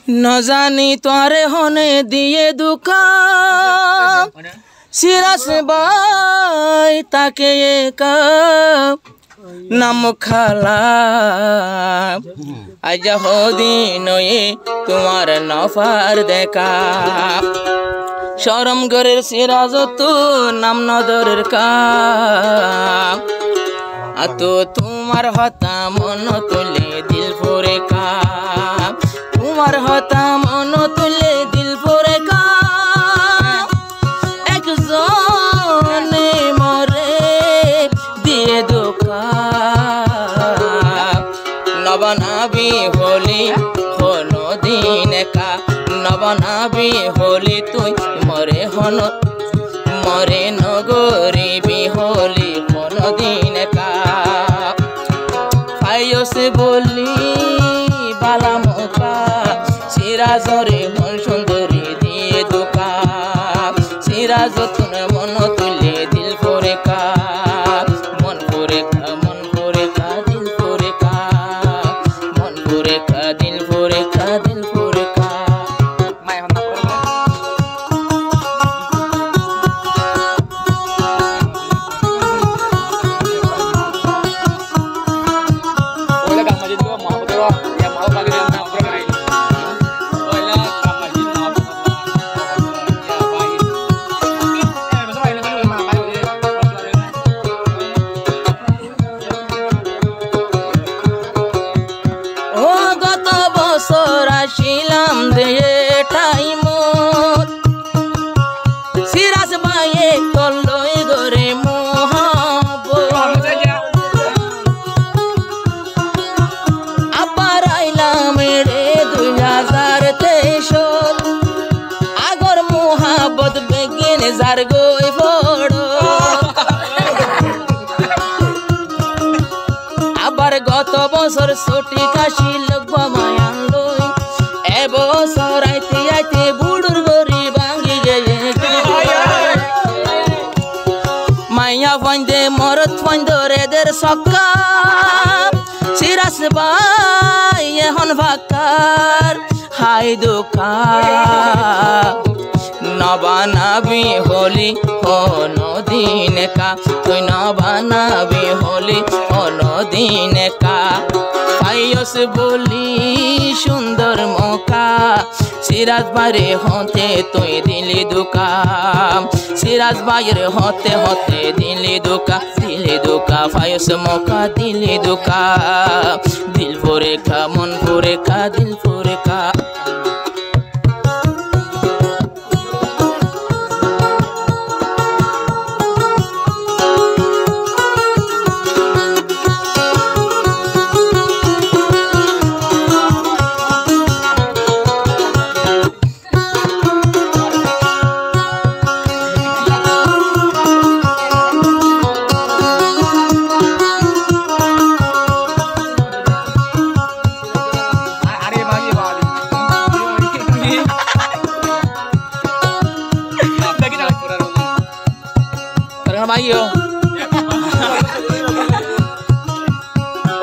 न जानी तोरे होने दिए दुका सिरास बाई ताके का नाम खाला आज हो दिन ये तुम्हारे नफार देखा शरम गरेर सिराज तू नाम नदरेर का तो तुम्हार हता मन तुले दिल भरे का तुम्हार हता मन तुले दिल भरे का एक जने मरे दिए धोखा नबनाबी होली होनो दिन का नबनाबी होली तुई मरे होनो मरे नगरीबी होली होनो दिन का फाइयो से बोली बाला मोका सिराजरे मन सुंदरी दिए दुका सिराज तुने मन तुले दिल भरे का मन भरे का मन भरे का दिल भरे का मन भरे का दिल भरे का दिल भरे का শিলাম দিয়ে টাইম সিরাজ ভাইয়ে কলই গরে মোহাব আবার আইলাম রে 2023 আগর মোহাবত বেগিন যার গই বড় আবার গত বছর ছুটি কাশি লগবা মায়া এবছর আইতে আইতে বুড়ুর গরি ভাঙ্গি গেয়ে মাইয়া ফাইন্দে মরত ফাইন্দ রেদের সক্কা সিরাস ভাই এখন ফাকার হাই দুকা নবানাবি হোলি হনো দিন কা তুই নবানাবি হোলি হনো দিন কা পাইয়স বলি সুন্দর মোকা সিরাজ ভাইরে হতে তুই দিলি দুকা সিরাজ ভাইরে হতে হতে দিলি দুকা পাইয়স মোকা দিলি দুকা দিল ভরে কা মন ভরে কা দিল ভরে কা भाइयों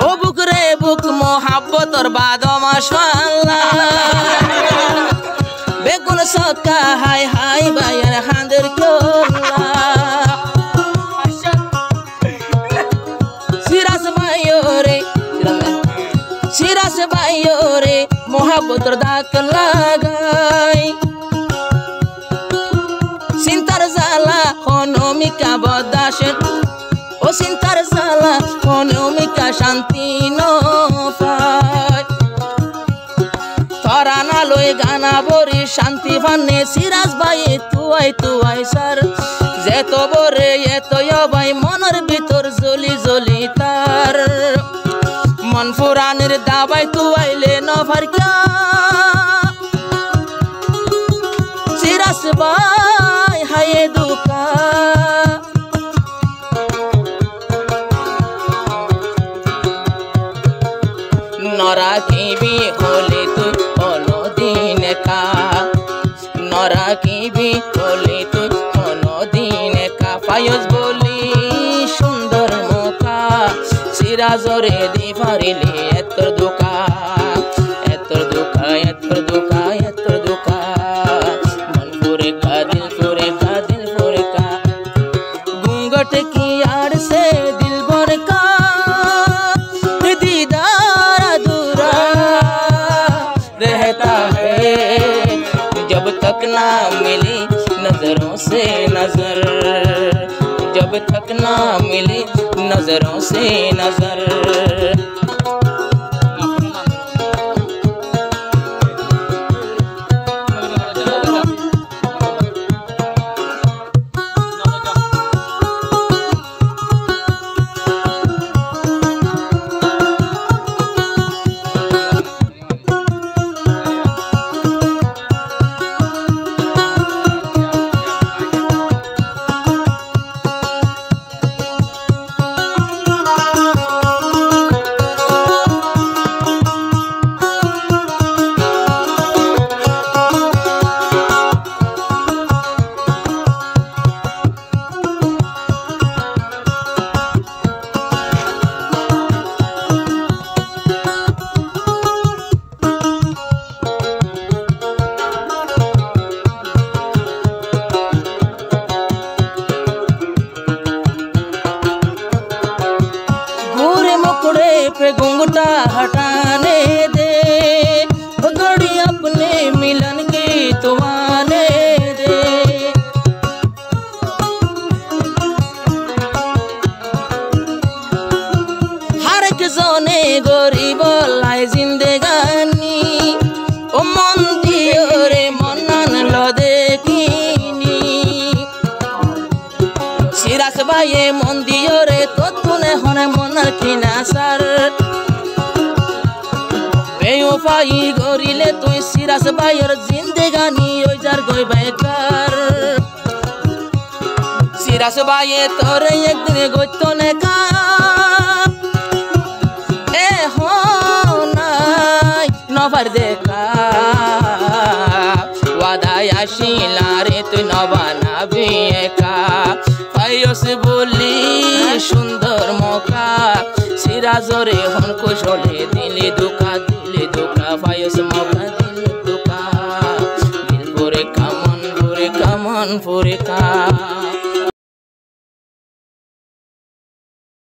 ओ बुक रे बुक मोहब्बत और बादो माशाअल्लाह बेगुन सका हाय हाय बायर हांदर कोला सिरास भाइयों रे मोहब्बत और दाक लगाई सिंतार जाला होनोमिका बदाशे ओ सिंतार जाला होनोमिका शांति नो पाय तराना लोय गाना बोरी शांति भाने सिराज भाई तुआई सर जे तो बोरे ये तो यो भाई मनर ভিতর জলি জলি तार मन फुरानेर दाबाई तुआइले नफार क्या सिराज भाई हाये दुका नरा की भी होली तु होनो दिन का नरा की भी होली तु होनो दिन का फायज बोली सुंदर मुखा सिराजरे दी फारिले एतर दुका তোর দোকা তোর দোকা মন ফুরে কা দিল ফুরে কা দিল ফুরে কা घूंघट की आड़ से दिल भर का दीदार अधूरा रहता है जब तक ना मिली नजरों से नजर जब तक ना मिली नजरों से नजर पे घूंघटा हटाने दे घड़ी अपने मिलन की तो आने दे हर एक जोने गरीब लाई जिंदगानी ओ मन दियो रे मनन लो देखिनी सिरास बाये मन दियो रे तो तूने होने मनर की नासर बेवफाई गोरिले तुई सिरास बायर जिंदगानी ओई जार गोई बेकार सिरास बाये तोरे एक दिन गोइतो ने का ए हो नाई नफर देखा वादा याशिला रे तु नबाना बिएका फायोस बोली सुंदर मौका सिराजरे हन कुशले दिले दुका फायोस मौका दिले दुका दिल भरे का मन भरे का